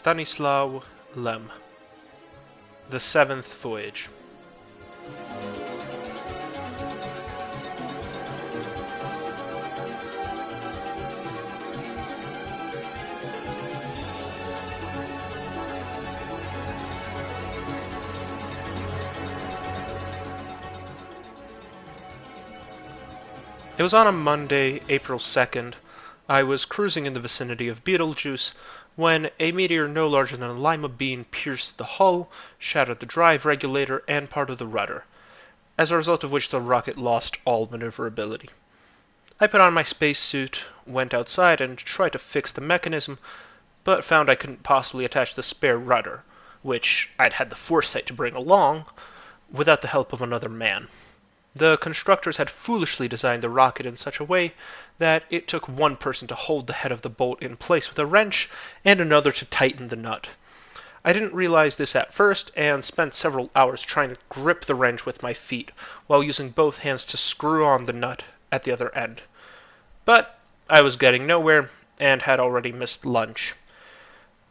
Stanislaw Lem. The Seventh Voyage. It was on a Monday, April 2nd. I was cruising in the vicinity of Betelgeuse when a meteor no larger than a lima bean pierced the hull, shattered the drive regulator, and part of the rudder, as a result of which the rocket lost all maneuverability. I put on my spacesuit, went outside, and tried to fix the mechanism, but found I couldn't possibly attach the spare rudder, which I'd had the foresight to bring along, without the help of another man. The constructors had foolishly designed the rocket in such a way that it took one person to hold the head of the bolt in place with a wrench and another to tighten the nut. I didn't realize this at first and spent several hours trying to grip the wrench with my feet while using both hands to screw on the nut at the other end. But I was getting nowhere and had already missed lunch.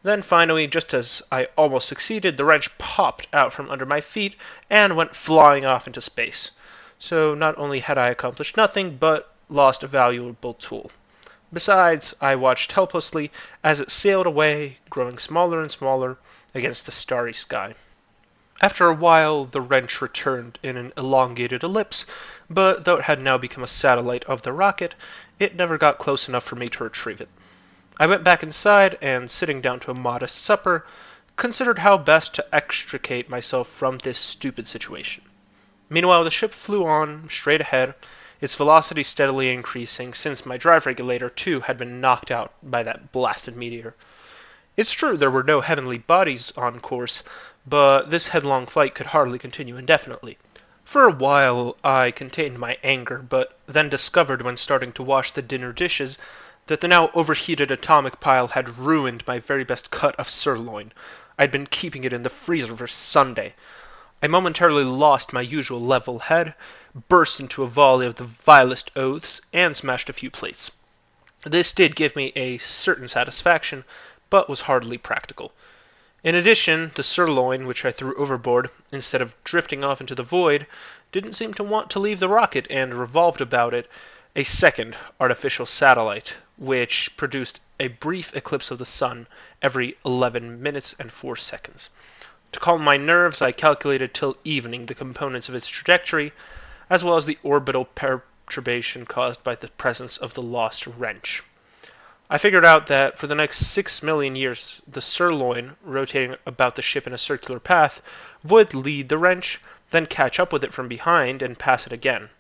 Then finally, just as I almost succeeded, the wrench popped out from under my feet and went flying off into space. So not only had I accomplished nothing, but lost a valuable tool. Besides, I watched helplessly as it sailed away, growing smaller and smaller against the starry sky. After a while, the wrench returned in an elongated ellipse, but though it had now become a satellite of the rocket, it never got close enough for me to retrieve it. I went back inside and, sitting down to a modest supper, considered how best to extricate myself from this stupid situation. Meanwhile, the ship flew on, straight ahead, its velocity steadily increasing, since my drive regulator, too, had been knocked out by that blasted meteor. It's true there were no heavenly bodies on course, but this headlong flight could hardly continue indefinitely. For a while I contained my anger, but then discovered when starting to wash the dinner dishes that the now overheated atomic pile had ruined my very best cut of sirloin. I'd been keeping it in the freezer for Sunday. I momentarily lost my usual level head, burst into a volley of the vilest oaths, and smashed a few plates. This did give me a certain satisfaction, but was hardly practical. In addition, the sirloin, which I threw overboard, instead of drifting off into the void, didn't seem to want to leave the rocket and revolved about it a second artificial satellite, which produced a brief eclipse of the sun every 11 minutes and 4 seconds. To calm my nerves, I calculated till evening the components of its trajectory, as well as the orbital perturbation caused by the presence of the lost wrench. I figured out that for the next 6 million years, the sirloin, rotating about the ship in a circular path, would lead the wrench, then catch up with it from behind and pass it again.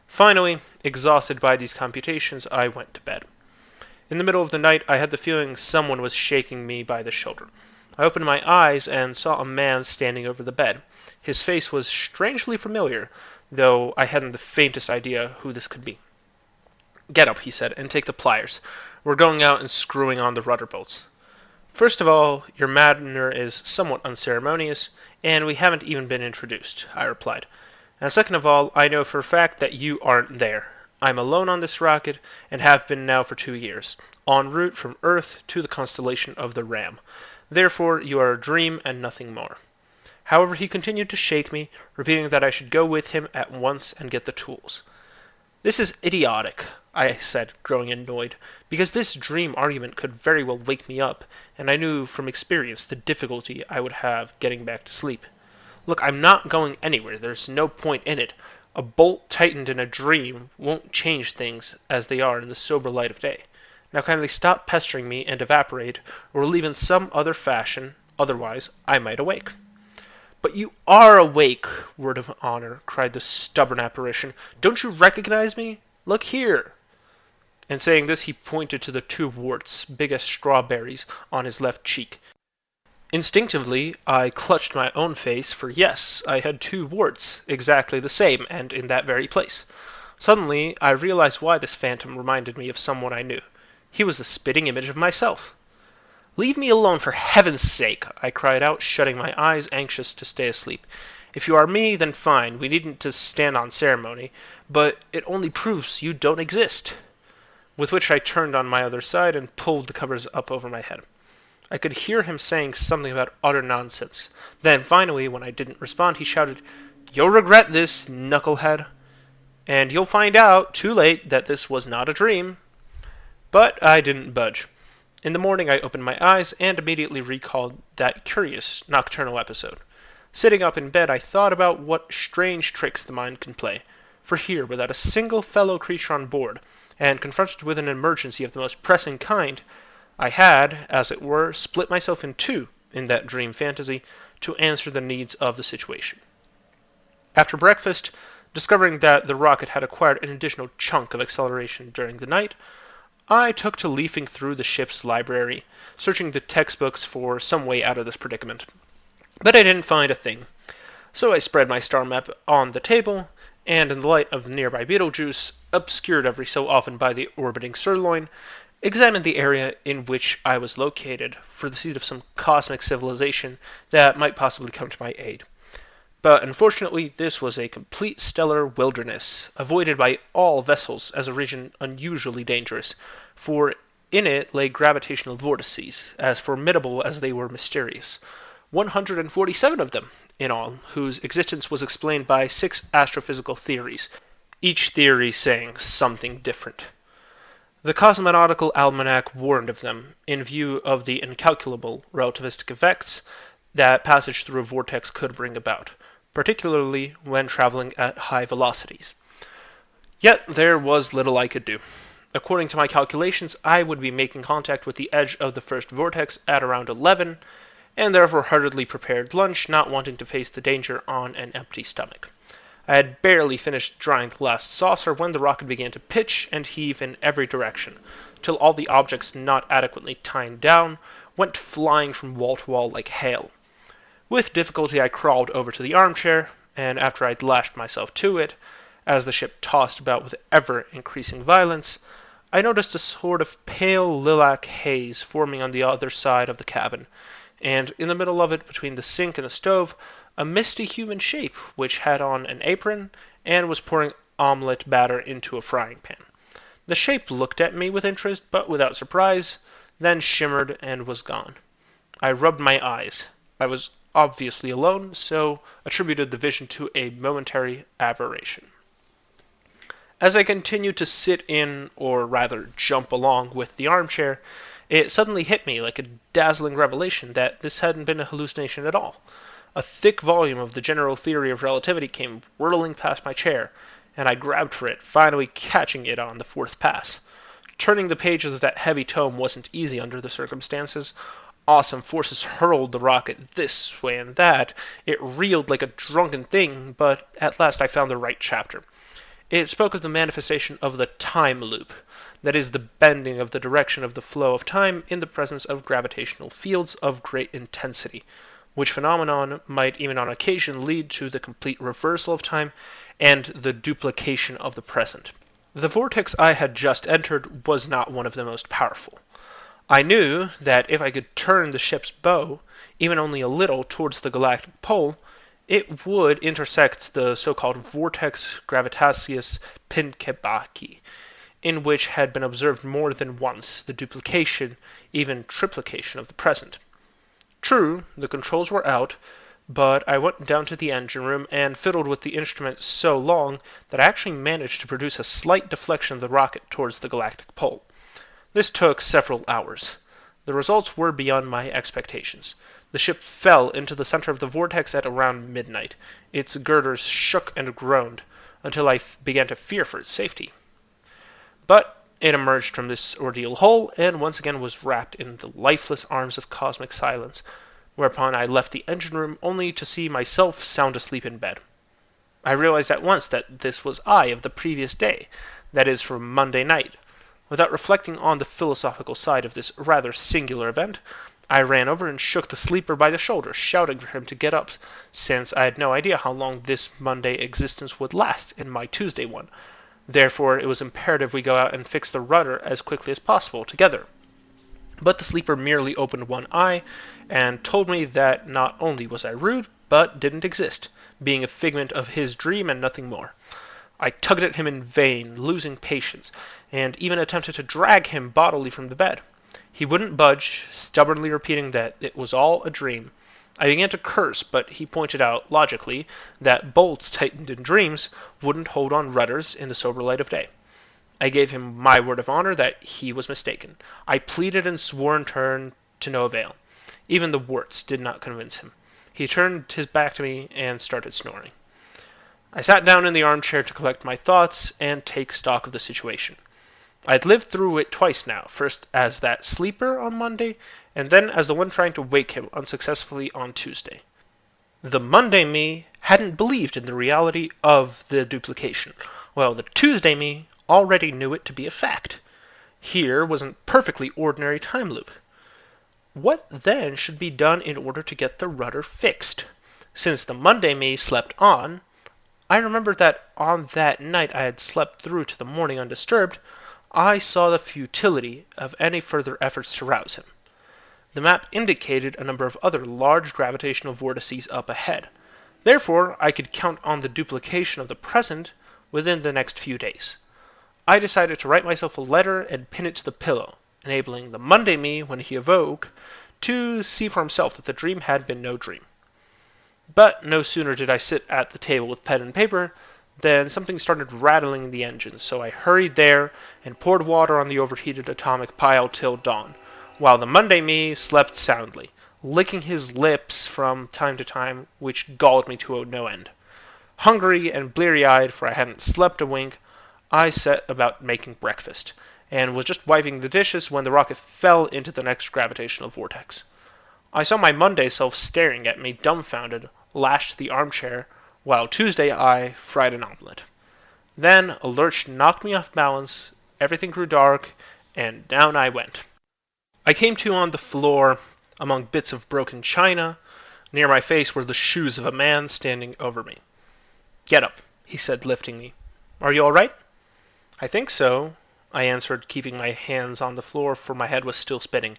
Finally, exhausted by these computations, I went to bed. In the middle of the night, I had the feeling someone was shaking me by the shoulder. I opened my eyes and saw a man standing over the bed. His face was strangely familiar, though I hadn't the faintest idea who this could be. "Get up," he said, "and take the pliers. We're going out and screwing on the rudder bolts." "First of all, your manner is somewhat unceremonious, and we haven't even been introduced," I replied. "And second of all, I know for a fact that you aren't there. I'm alone on this rocket, and have been now for 2 years, en route from Earth to the constellation of the Ram. Therefore, you are a dream and nothing more." However, he continued to shake me, repeating that I should go with him at once and get the tools. "This is idiotic," I said, growing annoyed, because this dream argument could very well wake me up, and I knew from experience the difficulty I would have getting back to sleep. "Look, I'm not going anywhere. There's no point in it. A bolt tightened in a dream won't change things as they are in the sober light of day. Now kindly stop pestering me and evaporate, or leave in some other fashion, otherwise I might awake." "But you are awake, word of honor," cried the stubborn apparition. "Don't you recognize me? Look here." And saying this, he pointed to the 2 warts, big as strawberries, on his left cheek. Instinctively, I clutched my own face, for yes, I had 2 warts, exactly the same, and in that very place. Suddenly, I realized why this phantom reminded me of someone I knew. He was the spitting image of myself. "Leave me alone, for heaven's sake!" I cried out, shutting my eyes, anxious to stay asleep. "If you are me, then fine, we needn't to stand on ceremony, but it only proves you don't exist." With which I turned on my other side and pulled the covers up over my head. I could hear him saying something about utter nonsense. Then, finally, when I didn't respond, he shouted, "You'll regret this, knucklehead. And you'll find out, too late, that this was not a dream." But I didn't budge. In the morning I opened my eyes and immediately recalled that curious nocturnal episode. Sitting up in bed, I thought about what strange tricks the mind can play. For here, without a single fellow creature on board, and confronted with an emergency of the most pressing kind, I had, as it were, split myself in two in that dream fantasy to answer the needs of the situation. After breakfast, discovering that the rocket had acquired an additional chunk of acceleration during the night, I took to leafing through the ship's library, searching the textbooks for some way out of this predicament. But I didn't find a thing. So I spread my star map on the table, and in the light of the nearby Betelgeuse, obscured every so often by the orbiting sirloin, examined the area in which I was located for the seat of some cosmic civilization that might possibly come to my aid. But unfortunately, this was a complete stellar wilderness, avoided by all vessels as a region unusually dangerous, for in it lay gravitational vortices, as formidable as they were mysterious. 147 of them, in all, whose existence was explained by 6 astrophysical theories, each theory saying something different. The Cosmonautical Almanac warned of them, in view of the incalculable relativistic effects that passage through a vortex could bring about, particularly when traveling at high velocities. Yet there was little I could do. According to my calculations, I would be making contact with the edge of the first vortex at around 11, and therefore hurriedly prepared lunch, not wanting to face the danger on an empty stomach. I had barely finished drying the last saucer when the rocket began to pitch and heave in every direction, till all the objects not adequately tied down went flying from wall to wall like hail. With difficulty I crawled over to the armchair, and after I'd lashed myself to it, as the ship tossed about with ever-increasing violence, I noticed a sort of pale lilac haze forming on the other side of the cabin, and in the middle of it, between the sink and the stove, a misty human shape which had on an apron and was pouring omelette batter into a frying pan. The shape looked at me with interest, but without surprise, then shimmered and was gone. I rubbed my eyes. I was obviously alone, so attributed the vision to a momentary aberration. As I continued to sit in, or rather jump along with the armchair, it suddenly hit me like a dazzling revelation that this hadn't been a hallucination at all. A thick volume of the general theory of relativity came whirling past my chair, and I grabbed for it, finally catching it on the 4th pass. Turning the pages of that heavy tome wasn't easy under the circumstances. Awesome forces hurled the rocket this way and that. It reeled like a drunken thing, but at last I found the right chapter. It spoke of the manifestation of the time loop, that is, the bending of the direction of the flow of time in the presence of gravitational fields of great intensity, which phenomenon might even on occasion lead to the complete reversal of time and the duplication of the present. The vortex I had just entered was not one of the most powerful. I knew that if I could turn the ship's bow, even only a little, towards the galactic pole, it would intersect the so-called vortex gravitatis Pinkebachi, in which had been observed more than once the duplication, even triplication of the present. True, the controls were out, but I went down to the engine room and fiddled with the instrument so long that I actually managed to produce a slight deflection of the rocket towards the galactic pole. This took several hours. The results were beyond my expectations. The ship fell into the center of the vortex at around midnight. Its girders shook and groaned, until I began to fear for its safety. But it emerged from this ordeal whole, and once again was wrapped in the lifeless arms of cosmic silence, whereupon I left the engine room only to see myself sound asleep in bed. I realized at once that this was I of the previous day, that is, from Monday night. Without reflecting on the philosophical side of this rather singular event, I ran over and shook the sleeper by the shoulder, shouting for him to get up, since I had no idea how long this Monday existence would last in my Tuesday one. Therefore, it was imperative we go out and fix the rudder as quickly as possible together. But the sleeper merely opened one eye, and told me that not only was I rude, but didn't exist, being a figment of his dream and nothing more. I tugged at him in vain, losing patience, and even attempted to drag him bodily from the bed. He wouldn't budge, stubbornly repeating that it was all a dream. I began to curse, but he pointed out, logically, that bolts tightened in dreams wouldn't hold on rudders in the sober light of day. I gave him my word of honor that he was mistaken. I pleaded and swore in turn to no avail. Even the warts did not convince him. He turned his back to me and started snoring. I sat down in the armchair to collect my thoughts and take stock of the situation. I had lived through it twice now, first as that sleeper on Monday, and then as the one trying to wake him unsuccessfully on Tuesday. The Monday me hadn't believed in the reality of the duplication, while the Tuesday me already knew it to be a fact. Here was a perfectly ordinary time loop. What then should be done in order to get the rudder fixed? Since the Monday me slept on, I remembered that on that night I had slept through to the morning undisturbed. I saw the futility of any further efforts to rouse him. The map indicated a number of other large gravitational vortices up ahead. Therefore, I could count on the duplication of the present within the next few days. I decided to write myself a letter and pin it to the pillow, enabling the Monday me, when he awoke, to see for himself that the dream had been no dream. But no sooner did I sit at the table with pen and paper than something started rattling in the engine, so I hurried there and poured water on the overheated atomic pile till dawn, while the Monday me slept soundly, licking his lips from time to time, which galled me to no end. Hungry and bleary-eyed, for I hadn't slept a wink, I set about making breakfast, and was just wiping the dishes when the rocket fell into the next gravitational vortex. I saw my Monday self staring at me dumbfounded, lashed to the armchair, while Tuesday I fried an omelet. Then a lurch knocked me off balance, everything grew dark, and down I went. I came to on the floor, among bits of broken china. Near my face were the shoes of a man standing over me. "Get up," he said, lifting me. "Are you all right?" "I think so," I answered, keeping my hands on the floor, for my head was still spinning.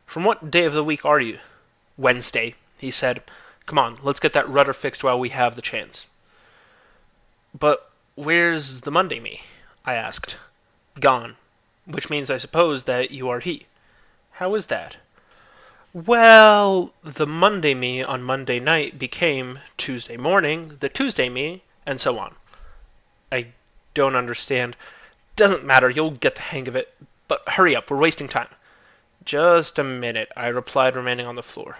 "From what day of the week are you?" "Wednesday," he said. "Come on, let's get that rudder fixed while we have the chance." "But where's the Monday me?" I asked. "Gone. Which means, I suppose, that you are he." "How is that?" "Well, the Monday me on Monday night became, Tuesday morning, the Tuesday me, and so on." "I don't understand." "Doesn't matter, you'll get the hang of it. But hurry up, we're wasting time." "Just a minute," I replied, remaining on the floor.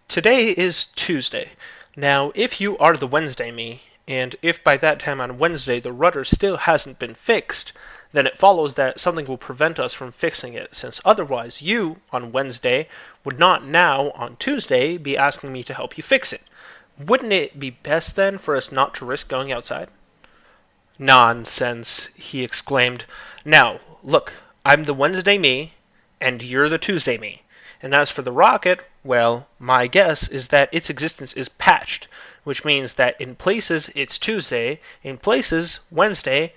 "Today is Tuesday. Now, if you are the Wednesday me, and if by that time on Wednesday the rudder still hasn't been fixed, then it follows that something will prevent us from fixing it, since otherwise you, on Wednesday, would not now, on Tuesday, be asking me to help you fix it. Wouldn't it be best, then, for us not to risk going outside?" "Nonsense," he exclaimed. "Now, look, I'm the Wednesday me, and you're the Tuesday me. And as for the rocket, well, my guess is that its existence is patched, which means that in places it's Tuesday, in places Wednesday,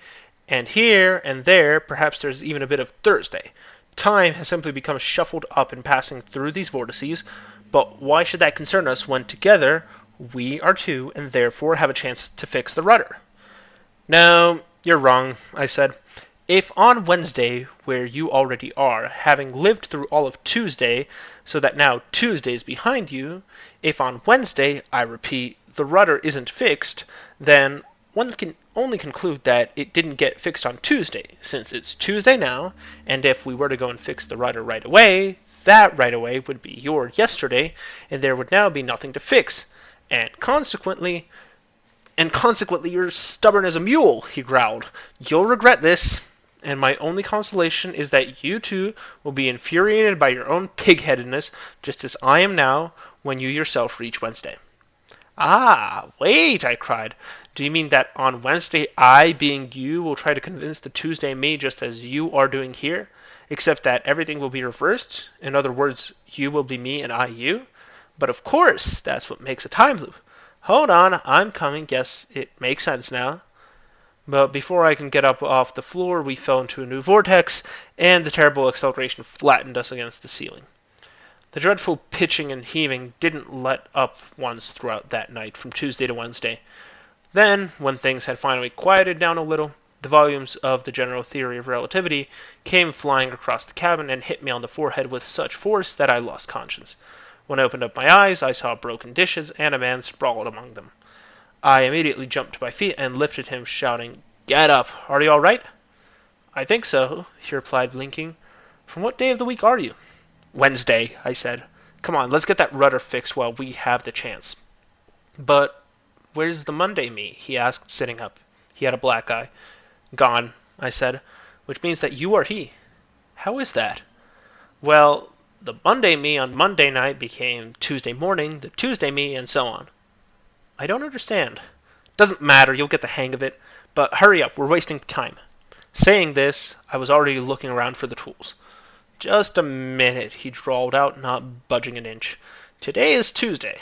and here and there perhaps there's even a bit of Thursday. Time has simply become shuffled up in passing through these vortices, but why should that concern us when together we are two and therefore have a chance to fix the rudder?" "No, you're wrong," I said. "If on Wednesday, where you already are, having lived through all of Tuesday, so that now Tuesday is behind you, if on Wednesday, I repeat, the rudder isn't fixed, then one can only conclude that it didn't get fixed on Tuesday, since it's Tuesday now, and if we were to go and fix the rudder right away, that right away would be your yesterday, and there would now be nothing to fix, and consequently you're stubborn as a mule," he growled. "You'll regret this. And my only consolation is that you too will be infuriated by your own pig-headedness, just as I am now, when you yourself reach Wednesday." "Ah, wait," I cried. "Do you mean that on Wednesday I, being you, will try to convince the Tuesday me just as you are doing here, except that everything will be reversed? In other words, you will be me and I you? But of course, that's what makes a time loop. Hold on, I'm coming. Yes, it makes sense now." But before I can get up off the floor, we fell into a new vortex, and the terrible acceleration flattened us against the ceiling. The dreadful pitching and heaving didn't let up once throughout that night, from Tuesday to Wednesday. Then, when things had finally quieted down a little, The volumes of the general theory of relativity came flying across the cabin and hit me on the forehead with such force that I lost conscience. When I opened up my eyes, I saw broken dishes and a man sprawled among them. I immediately jumped to my feet and lifted him, shouting, "Get up! Are you all right?" "I think so," he replied, blinking. "From what day of the week are you?" "Wednesday," I said. "Come on, let's get that rudder fixed while we have the chance." "But where's the Monday me?" he asked, sitting up. He had a black eye. "Gone," I said, "which means that you are he." "How is that?" "Well, the Monday me on Monday night became Tuesday morning, the Tuesday me, and so on." "I don't understand." "Doesn't matter, you'll get the hang of it. But hurry up, we're wasting time." Saying this, I was already looking around for the tools. "Just a minute," he drawled out, not budging an inch. "Today is Tuesday.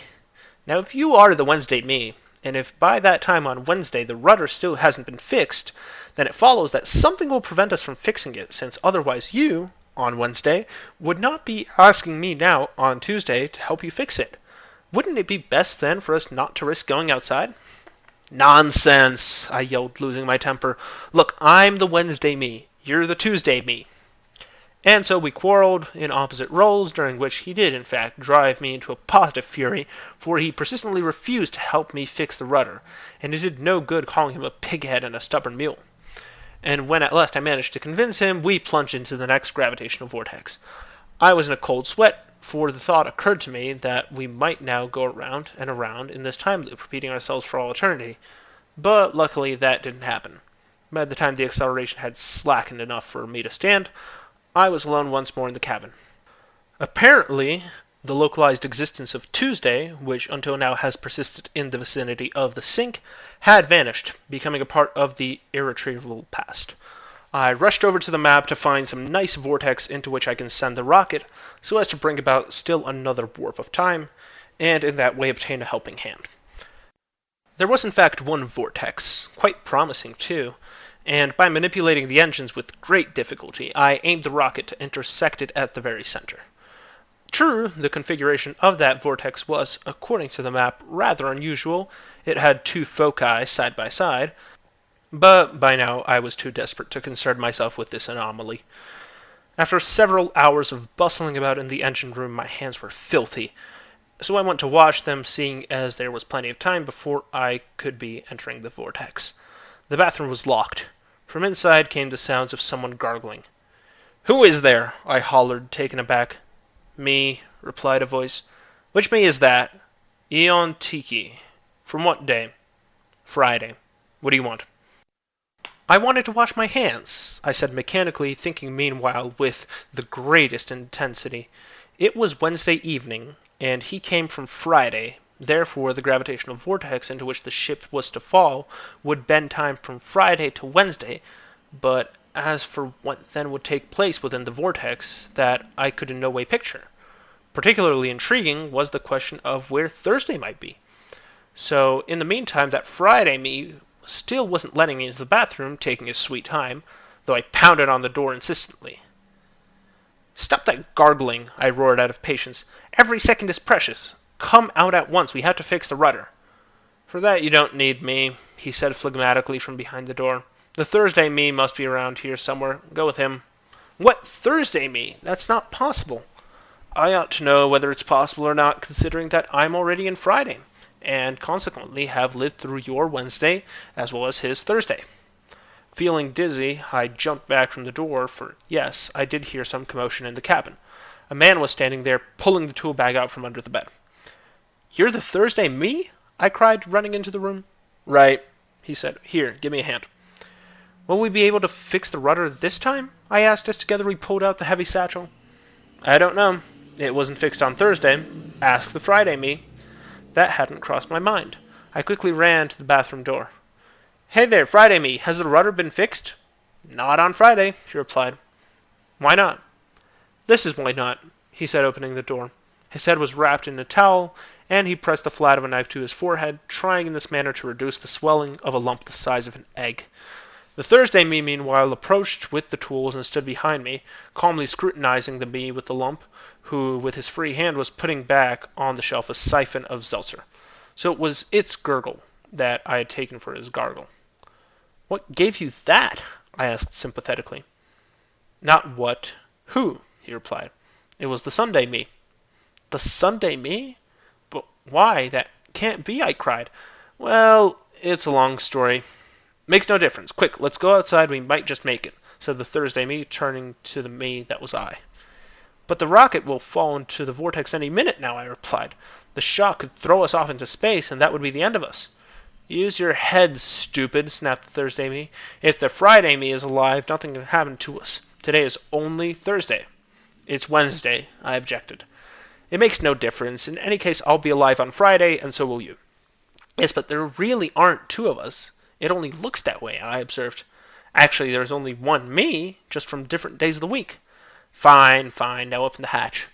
Now if you are the Wednesday me, and if by that time on Wednesday the rudder still hasn't been fixed, then it follows that something will prevent us from fixing it, since otherwise you, on Wednesday, would not be asking me now, on Tuesday, to help you fix it. Wouldn't it be best then for us not to risk going outside?" "Nonsense!" I yelled, losing my temper. "Look, I'm the Wednesday me. You're the Tuesday me." And so we quarreled in opposite roles, during which he did, in fact, drive me into a positive fury, for he persistently refused to help me fix the rudder, and it did no good calling him a pighead and a stubborn mule. And when at last I managed to convince him, we plunged into the next gravitational vortex. I was in a cold sweat, for the thought occurred to me that we might now go around and around in this time loop, repeating ourselves for all eternity. But luckily that didn't happen. By the time the acceleration had slackened enough for me to stand, I was alone once more in the cabin. Apparently, the localized existence of Tuesday, which until now has persisted in the vicinity of the sink, had vanished, becoming a part of the irretrievable past. I rushed over to the map to find some nice vortex into which I can send the rocket, so as to bring about still another warp of time, and in that way obtain a helping hand. There was in fact one vortex, quite promising too, and by manipulating the engines with great difficulty, I aimed the rocket to intersect it at the very center. True, the configuration of that vortex was, according to the map, rather unusual. It had two foci side by side, but by now I was too desperate to concern myself with this anomaly. After several hours of bustling about in the engine room, my hands were filthy, so I went to wash them, seeing as there was plenty of time before I could be entering the vortex. The bathroom was locked. From inside came the sounds of someone gargling. "Who is there?" I hollered, taken aback. "Me," replied a voice. "Which me is that?" "Ijon Tichy." "From what day?" "Friday." "What do you want?" "I wanted to wash my hands," I said mechanically, thinking meanwhile with the greatest intensity. It was Wednesday evening, and he came from Friday. Therefore, the gravitational vortex into which the ship was to fall would bend time from Friday to Wednesday, but as for what then would take place within the vortex, that I could in no way picture. Particularly intriguing was the question of where Thursday might be. So, in the meantime, that Friday me still wasn't letting me into the bathroom, taking his sweet time, though I pounded on the door insistently. "Stop that gargling," I roared out of patience. "Every second is precious. Come out at once. We have to fix the rudder." "For that you don't need me," he said phlegmatically from behind the door. "The Thursday me must be around here somewhere. Go with him." "What Thursday me? That's not possible." "I ought to know whether it's possible or not, considering that I'm already in Friday, and consequently have lived through your Wednesday as well as his Thursday." Feeling dizzy, I jumped back from the door, for yes, I did hear some commotion in the cabin. A man was standing there, pulling the tool bag out from under the bed. "You're the Thursday me?" I cried, running into the room. "Right," he said. "Here, give me a hand." "Will we be able to fix the rudder this time?" I asked as together we pulled out the heavy satchel. "I don't know. It wasn't fixed on Thursday. Ask the Friday me." That hadn't crossed my mind. I quickly ran to the bathroom door. "Hey there, Friday me, has the rudder been fixed?" "Not on Friday," he replied. "Why not?" "This is why not," he said, opening the door. His head was wrapped in a towel, and he pressed the flat of a knife to his forehead, trying in this manner to reduce the swelling of a lump the size of an egg. The Thursday me, meanwhile, approached with the tools and stood behind me, calmly scrutinizing the me with the lump, who with his free hand was putting back on the shelf a siphon of seltzer. So it was its gurgle that I had taken for his gargle. What gave you that? I asked sympathetically. Not what. Who? He replied. It was the Sunday me. The Sunday me? But why? That can't be, I cried. Well, it's a long story. Makes no difference. Quick, let's go outside. We might just make it, said the Thursday me, turning to the me that was I. But the rocket will fall into the vortex any minute now, I replied. The shock could throw us off into space, and that would be the end of us. Use your head, stupid, snapped the Thursday me. If the Friday me is alive, nothing can happen to us. Today is only Thursday. It's Wednesday, I objected. It makes no difference. In any case, I'll be alive on Friday, and so will you. Yes, but there really aren't two of us. It only looks that way, I observed. Actually, there's only one me, just from different days of the week. Fine, now open the hatch.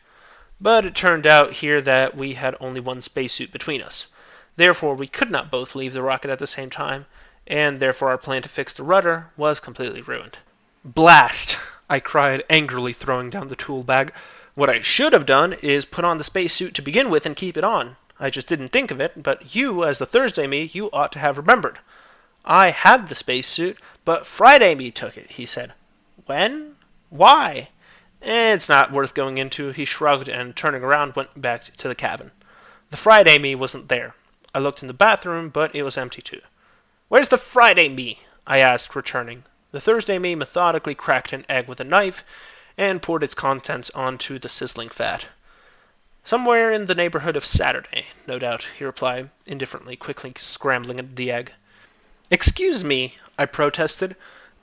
But it turned out here that we had only one spacesuit between us. Therefore, we could not both leave the rocket at the same time, and therefore our plan to fix the rudder was completely ruined. Blast! I cried, angrily throwing down the tool bag. What I should have done is put on the spacesuit to begin with and keep it on. I just didn't think of it, but you, as the Thursday me, you ought to have remembered. I had the spacesuit, but Friday me took it, he said. When? Why? It's not worth going into, he shrugged and, turning around, went back to the cabin. The Friday me wasn't there. I looked in the bathroom, but it was empty too. Where's the Friday me? I asked, returning. The Thursday me methodically cracked an egg with a knife and poured its contents onto the sizzling fat. Somewhere in the neighborhood of Saturday, no doubt, he replied, indifferently, quickly scrambling the egg. Excuse me, I protested,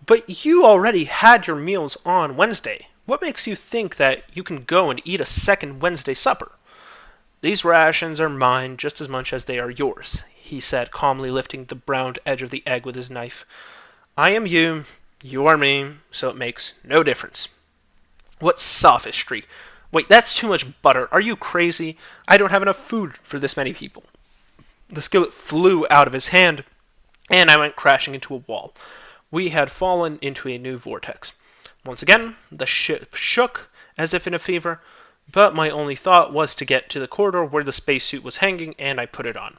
but you already had your meals on Wednesday. What makes you think that you can go and eat a second Wednesday supper? These rations are mine just as much as they are yours, he said, calmly lifting the browned edge of the egg with his knife. I am you, you are me, so it makes no difference. What sophistry! Wait, that's too much butter. Are you crazy? I don't have enough food for this many people. The skillet flew out of his hand, and I went crashing into a wall. We had fallen into a new vortex. Once again, the ship shook, as if in a fever, but my only thought was to get to the corridor where the spacesuit was hanging, and I put it on.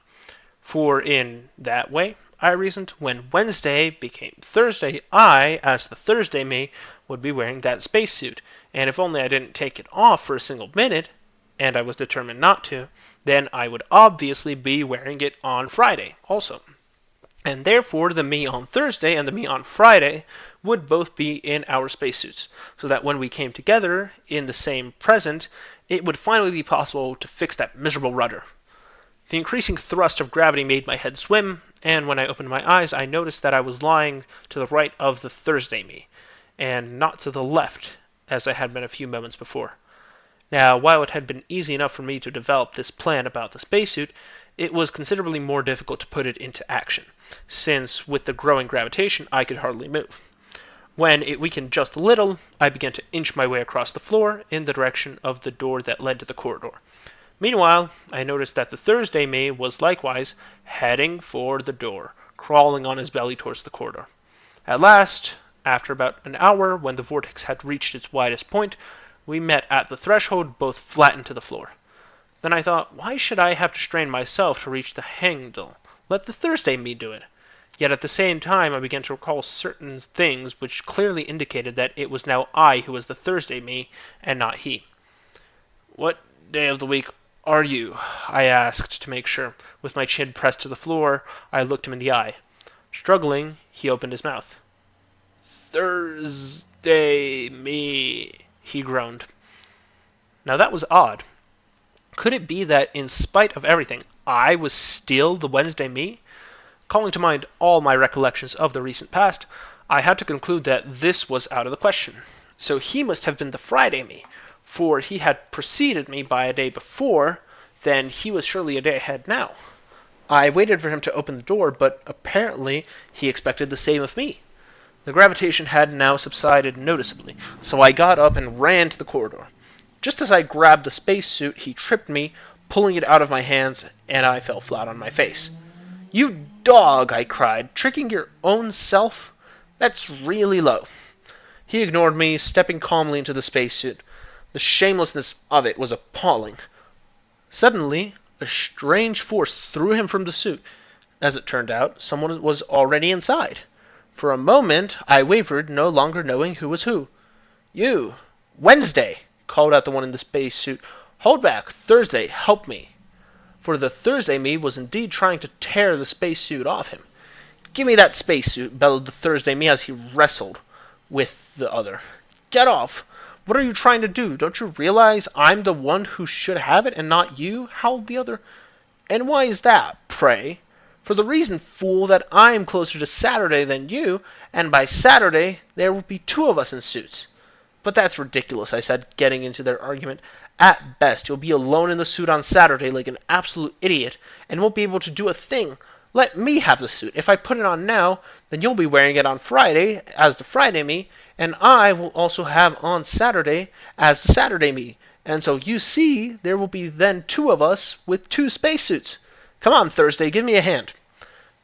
For in that way, I reasoned, when Wednesday became Thursday, I, as the Thursday me, would be wearing that spacesuit, and if only I didn't take it off for a single minute, and I was determined not to, then I would obviously be wearing it on Friday also. And therefore the me on Thursday and the me on Friday would both be in our spacesuits, so that when we came together in the same present, it would finally be possible to fix that miserable rudder. The increasing thrust of gravity made my head swim, and when I opened my eyes, I noticed that I was lying to the right of the Thursday me, and not to the left, as I had been a few moments before. Now, while it had been easy enough for me to develop this plan about the spacesuit, it was considerably more difficult to put it into action, since with the growing gravitation I could hardly move. When it weakened just a little, I began to inch my way across the floor in the direction of the door that led to the corridor. Meanwhile, I noticed that the Thursday me was likewise heading for the door, crawling on his belly towards the corridor. At last, after about an hour, when the vortex had reached its widest point, we met at the threshold, both flattened to the floor. Then I thought, why should I have to strain myself to reach the handle? Let the Thursday me do it. Yet at the same time I began to recall certain things which clearly indicated that it was now I who was the Thursday me, and not he. What day of the week are you? I asked to make sure. With my chin pressed to the floor, I looked him in the eye. Struggling, he opened his mouth. Thursday me, he groaned. Now that was odd. Could it be that, in spite of everything, I was still the Wednesday me? Calling to mind all my recollections of the recent past, I had to conclude that this was out of the question. So he must have been the Friday me, for he had preceded me by a day before, then he was surely a day ahead now. I waited for him to open the door, but apparently he expected the same of me. The gravitation had now subsided noticeably, so I got up and ran to the corridor. Just as I grabbed the spacesuit, he tripped me, pulling it out of my hands, and I fell flat on my face. You dog, I cried, tricking your own self? That's really low. He ignored me, stepping calmly into the spacesuit. The shamelessness of it was appalling. Suddenly, a strange force threw him from the suit. As it turned out, someone was already inside. For a moment I wavered, no longer knowing who was who. "You! Wednesday!" called out the one in the space suit. "Hold back! Thursday, help me!" For the Thursday me was indeed trying to tear the space suit off him. "Give me that space suit!" bellowed the Thursday me as he wrestled with the other. "Get off! What are you trying to do? Don't you realize I'm the one who should have it, and not you?" howled the other. "And why is that, pray?" "For the reason, fool, that I'm closer to Saturday than you, and by Saturday there will be two of us in suits." "But that's ridiculous," I said, getting into their argument. "At best, you'll be alone in the suit on Saturday like an absolute idiot, and won't be able to do a thing. Let me have the suit. If I put it on now, then you'll be wearing it on Friday as the Friday me, and I will also have on Saturday as the Saturday me. And so you see there will be then two of us with two spacesuits. Come on, Thursday, give me a hand."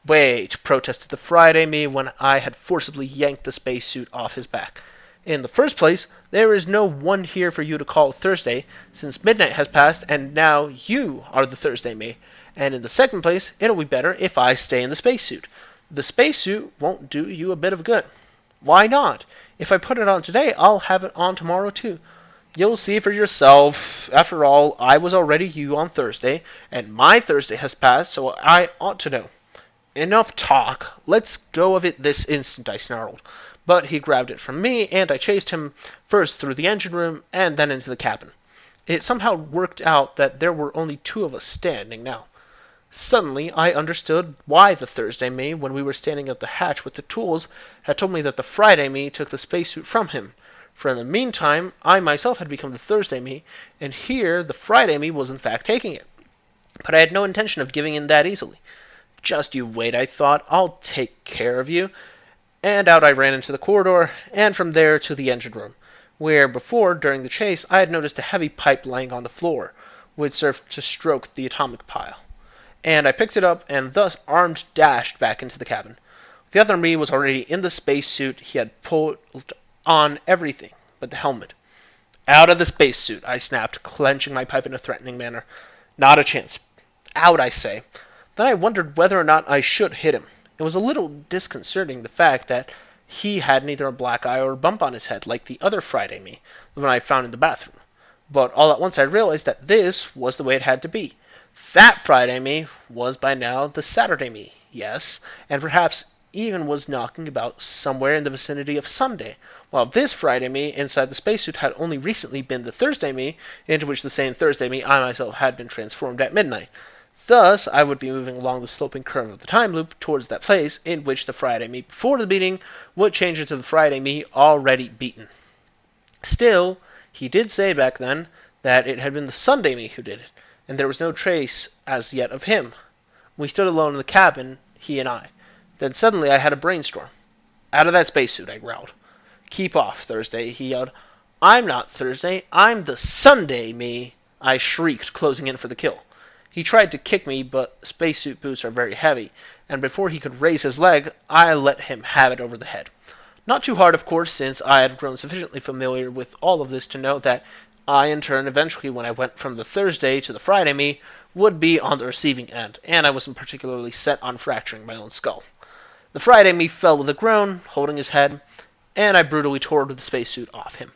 "Wait," protested the Friday me when I had forcibly yanked the spacesuit off his back. "In the first place, there is no one here for you to call Thursday, since midnight has passed, and now you are the Thursday me. And in the second place, it'll be better if I stay in the spacesuit. The spacesuit won't do you a bit of good." "Why not? If I put it on today, I'll have it on tomorrow too." "You'll see for yourself. After all, I was already you on Thursday, and my Thursday has passed, so I ought to know." "Enough talk. Let's go of it this instant," I snarled. But he grabbed it from me, and I chased him first through the engine room and then into the cabin. It somehow worked out that there were only two of us standing now. Suddenly I understood why the Thursday me, when we were standing at the hatch with the tools, had told me that the Friday me took the spacesuit from him. For in the meantime, I myself had become the Thursday me, and here the Friday me was in fact taking it. But I had no intention of giving in that easily. "Just you wait," I thought. "I'll take care of you." And out I ran into the corridor, and from there to the engine room, where before, during the chase, I had noticed a heavy pipe lying on the floor, which served to stroke the atomic pile. And I picked it up, and thus armed dashed back into the cabin. The other me was already in the spacesuit. He had pulled on everything but the helmet. "Out of the spacesuit," I snapped, clenching my pipe in a threatening manner. "Not a chance. Out, I say." Then I wondered whether or not I should hit him. It was a little disconcerting, the fact that he had neither a black eye or a bump on his head like the other Friday me, the one I found in the bathroom. But all at once I realized that this was the way it had to be. That Friday me was by now the Saturday me, yes, and perhaps even was knocking about somewhere in the vicinity of Sunday, while this Friday me inside the spacesuit had only recently been the Thursday me, into which the same Thursday me I myself had been transformed at midnight. Thus I would be moving along the sloping curve of the time loop towards that place in which the Friday me before the beating would change into the Friday me already beaten. Still, he did say back then that it had been the Sunday me who did it, and there was no trace as yet of him. We stood alone in the cabin, he and I. Then suddenly I had a brainstorm. "Out of that spacesuit," I growled. "Keep off, Thursday," he yelled. "I'm not Thursday. I'm the Sunday me," I shrieked, closing in for the kill. He tried to kick me, but spacesuit boots are very heavy, and before he could raise his leg, I let him have it over the head. Not too hard, of course, since I had grown sufficiently familiar with all of this to know that I, in turn, eventually, when I went from the Thursday to the Friday me, would be on the receiving end, and I wasn't particularly set on fracturing my own skull. The Friday me fell with a groan, holding his head, and I brutally tore the spacesuit off him,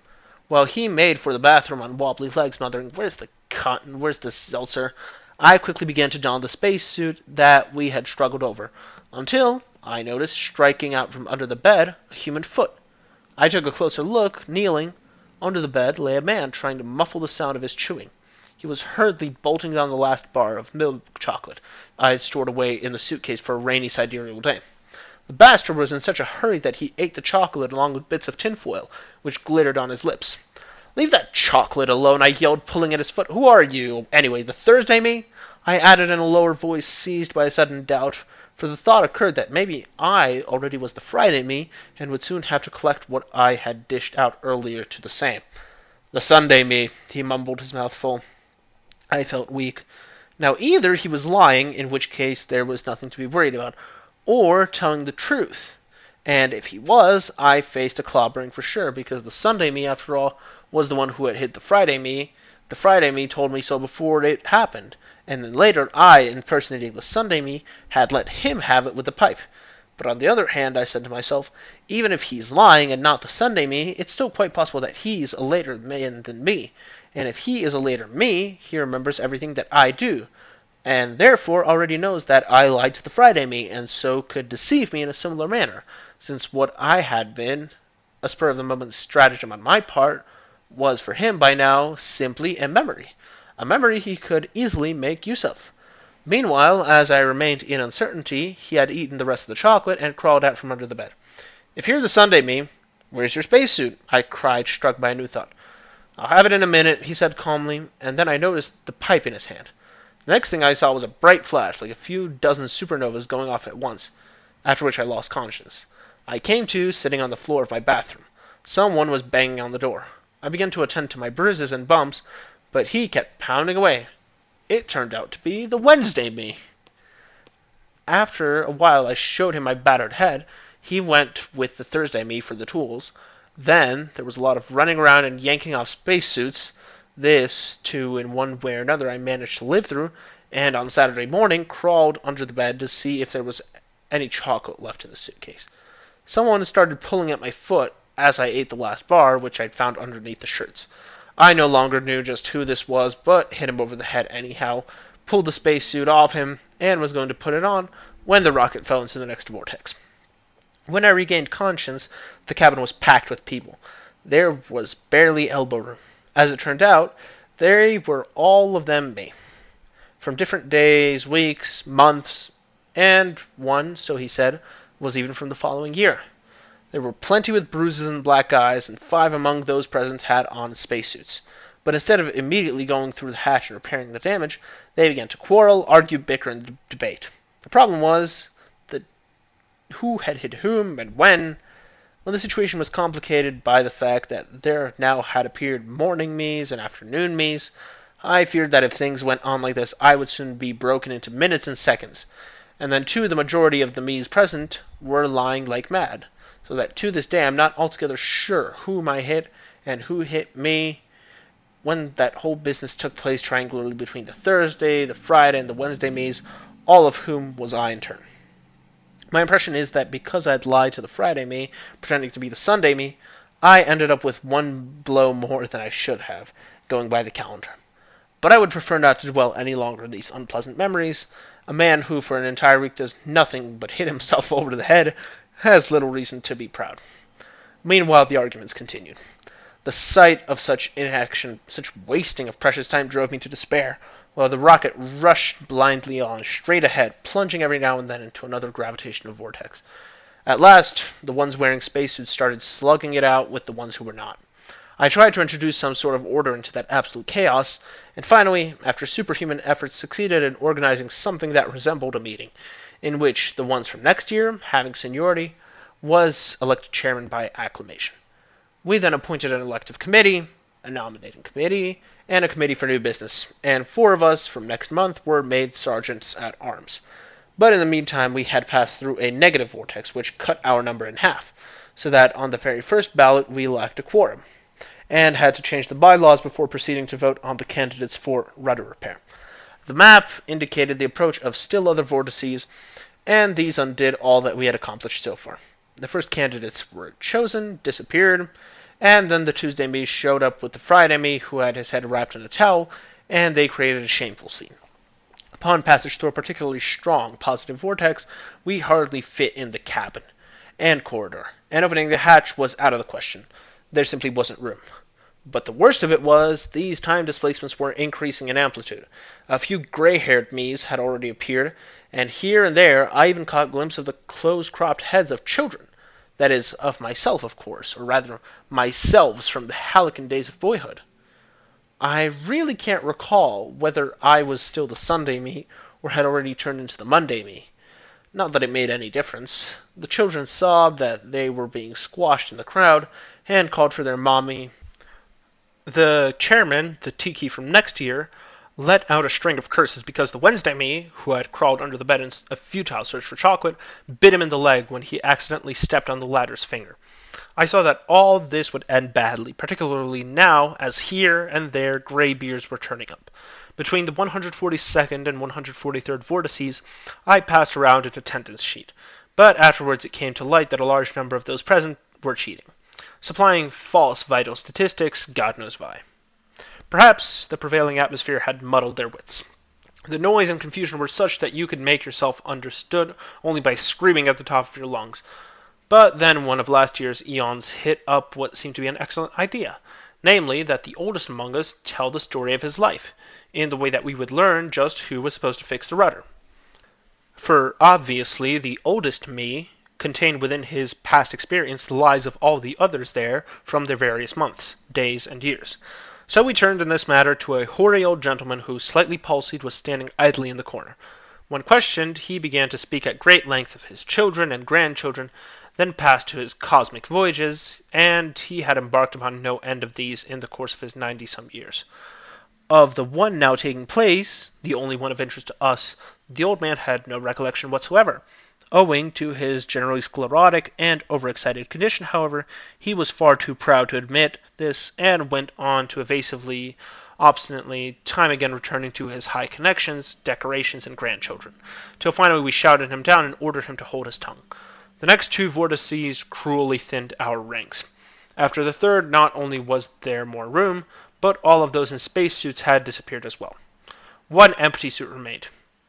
while he made for the bathroom on wobbly legs, muttering, "Where's the cotton? Where's the seltzer?" I quickly began to don the spacesuit that we had struggled over, until I noticed, striking out from under the bed, a human foot. I took a closer look. Kneeling under the bed lay a man trying to muffle the sound of his chewing. He was hurriedly bolting down the last bar of milk chocolate I had stored away in the suitcase for a rainy sidereal day. The bastard was in such a hurry that he ate the chocolate along with bits of tinfoil, which glittered on his lips. "Leave that chocolate alone," I yelled, pulling at his foot. "Who are you, anyway, the Thursday me?" I added in a lower voice, seized by a sudden doubt, for the thought occurred that maybe I already was the Friday me, and would soon have to collect what I had dished out earlier to the same. "The Sunday me," he mumbled, his mouth full. I felt weak. Now either he was lying, in which case there was nothing to be worried about, or telling the truth. And if he was, I faced a clobbering for sure, because the Sunday me, after all, was the one who had hit the Friday me. The Friday me told me so before it happened, and then later I, impersonating the Sunday me, had let him have it with the pipe. But on the other hand, I said to myself, even if he's lying and not the Sunday me, it's still quite possible that he's a later man than me. And if he is a later me, he remembers everything that I do, and therefore already knows that I lied to the Friday me, and so could deceive me in a similar manner, since what I had been, a spur-of-the-moment stratagem on my part, was for him by now simply a memory he could easily make use of. Meanwhile, as I remained in uncertainty, he had eaten the rest of the chocolate and crawled out from under the bed. "If you're the Sunday me, where's your spacesuit?" I cried, struck by a new thought. "I'll have it in a minute," he said calmly, and then I noticed the pipe in his hand. The next thing I saw was a bright flash, like a few dozen supernovas going off at once, after which I lost consciousness. I came to, sitting on the floor of my bathroom. Someone was banging on the door. I began to attend to my bruises and bumps, but he kept pounding away. It turned out to be the Wednesday me. After a while I showed him my battered head. He went with the Thursday me for the tools. Then there was a lot of running around and yanking off spacesuits. This, too, in one way or another I managed to live through, and on Saturday morning crawled under the bed to see if there was any chocolate left in the suitcase. Someone started pulling at my foot as I ate the last bar, which I'd found underneath the shirts. I no longer knew just who this was, but hit him over the head anyhow, pulled the spacesuit off him, and was going to put it on when the rocket fell into the next vortex. When I regained conscience, the cabin was packed with people. There was barely elbow room. As it turned out, they were all of them me, from different days, weeks, months, and one, so he said, was even from the following year. There were plenty with bruises and black eyes, and 5 among those present had on spacesuits. But instead of immediately going through the hatch and repairing the damage, they began to quarrel, argue, bicker, and debate. The problem was that who had hit whom and when. Well, the situation was complicated by the fact that there now had appeared morning me's and afternoon me's. I feared that if things went on like this, I would soon be broken into minutes and seconds. And then, too, the majority of the me's present were lying like mad, so that to this day I'm not altogether sure whom I hit and who hit me. When that whole business took place triangularly between the Thursday, the Friday, and the Wednesday me's, all of whom was I in turn. My impression is that because I had lied to the Friday me, pretending to be the Sunday me, I ended up with 1 blow more than I should have, going by the calendar. But I would prefer not to dwell any longer on these unpleasant memories. A man who for an entire week does nothing but hit himself over the head has little reason to be proud. Meanwhile, the arguments continued. The sight of such inaction, such wasting of precious time drove me to despair, while the rocket rushed blindly on, straight ahead, plunging every now and then into another gravitational vortex. At last, the ones wearing spacesuits started slugging it out with the ones who were not. I tried to introduce some sort of order into that absolute chaos, and finally, after superhuman efforts, succeeded in organizing something that resembled a meeting, in which the ones from next year, having seniority, was elected chairman by acclamation. We then appointed an elective committee, a nominating committee, and a committee for new business, and 4 of us from next month were made sergeants at arms. But in the meantime, we had passed through a negative vortex, which cut our number in half, so that on the very first ballot we lacked a quorum, and had to change the bylaws before proceeding to vote on the candidates for rudder repair. The map indicated the approach of still other vortices, and these undid all that we had accomplished so far. The first candidates were chosen, disappeared, and then the Tuesday me showed up with the Friday me, who had his head wrapped in a towel, and they created a shameful scene. Upon passage through a particularly strong positive vortex, we hardly fit in the cabin and corridor, and opening the hatch was out of the question. There simply wasn't room. But the worst of it was, these time displacements were increasing in amplitude. A few gray-haired me's had already appeared, and here and there I even caught a glimpse of the close-cropped heads of children. That is, of myself, of course, or rather, myselves from the halcyon days of boyhood. I really can't recall whether I was still the Sunday me, or had already turned into the Monday me. Not that it made any difference. The children sobbed that they were being squashed in the crowd, and called for their mommy. The chairman, the Tichy from next year, let out a string of curses because the Wednesday me, who had crawled under the bed in a futile search for chocolate, bit him in the leg when he accidentally stepped on the ladder's finger. I saw that all this would end badly, particularly now as here and there gray beards were turning up. Between the 142nd and 143rd vortices, I passed around an attendance sheet, But afterwards it came to light that a large number of those present were cheating, supplying false vital statistics, God knows why. Perhaps the prevailing atmosphere had muddled their wits. The noise and confusion were such that you could make yourself understood only by screaming at the top of your lungs. But then one of last year's eons hit up what seemed to be an excellent idea, namely that the oldest among us tell the story of his life, in the way that we would learn just who was supposed to fix the rudder. For obviously the oldest me contained within his past experience the lives of all the others there from their various months, days, and years. So we turned in this matter to a hoary old gentleman who, slightly palsied, was standing idly in the corner. When questioned, he began to speak at great length of his children and grandchildren, then passed to his cosmic voyages, and he had embarked upon no end of these in the course of his 90-some years. Of the one now taking place, the only one of interest to us, the old man had no recollection whatsoever. Owing to his generally sclerotic and overexcited condition, however, he was far too proud to admit this, and went on to evasively, obstinately, time again returning to his high connections, decorations, and grandchildren, till finally we shouted him down and ordered him to hold his tongue. The next two vortices cruelly thinned our ranks. After the third, not only was there more room, but all of those in spacesuits had disappeared as well. One empty suit remained.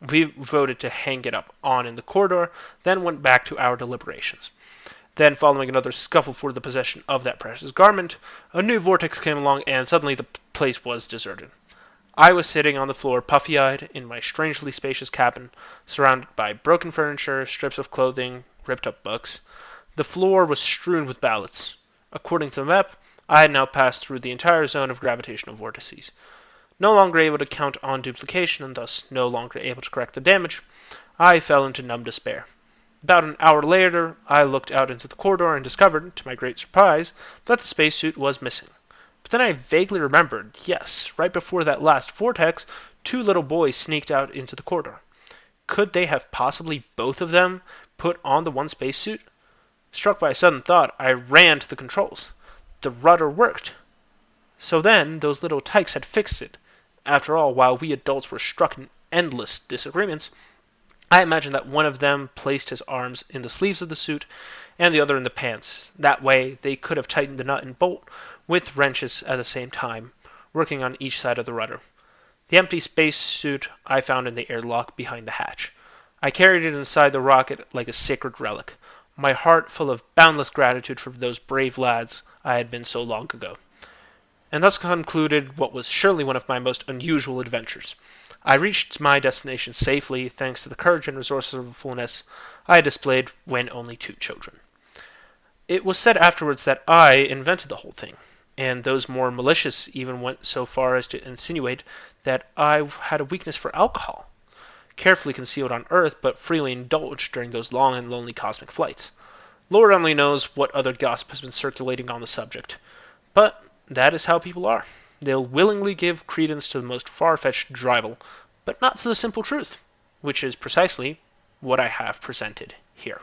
We voted to hang it up on in the corridor, then went back to our deliberations. Then, following another scuffle for the possession of that precious garment, a new vortex came along, and suddenly the place was deserted. I was sitting on the floor, puffy-eyed, in my strangely spacious cabin, surrounded by broken furniture, strips of clothing, ripped-up books. The floor was strewn with ballots. According to the map, I had now passed through the entire zone of gravitational vortices. No longer able to count on duplication, and thus no longer able to correct the damage, I fell into numb despair. About an hour later, I looked out into the corridor and discovered, to my great surprise, that the spacesuit was missing. But then I vaguely remembered, yes, right before that last vortex, two little boys sneaked out into the corridor. Could they have possibly both of them put on the one spacesuit? Struck by a sudden thought, I ran to the controls. The rudder worked. So then, those little tykes had fixed it. After all, while we adults were struck in endless disagreements, I imagined that one of them placed his arms in the sleeves of the suit and the other in the pants. That way, they could have tightened the nut and bolt with wrenches at the same time, working on each side of the rudder. The empty space suit I found in the airlock behind the hatch. I carried it inside the rocket like a sacred relic, my heart full of boundless gratitude for those brave lads I had been so long ago. And thus concluded what was surely one of my most unusual adventures. I reached my destination safely, thanks to the courage and resourcefulness I had displayed when only 2 children. It was said afterwards that I invented the whole thing, and those more malicious even went so far as to insinuate that I had a weakness for alcohol, carefully concealed on Earth, but freely indulged during those long and lonely cosmic flights. Lord only knows what other gossip has been circulating on the subject, but that is how people are. They'll willingly give credence to the most far-fetched drivel, but not to the simple truth, which is precisely what I have presented here.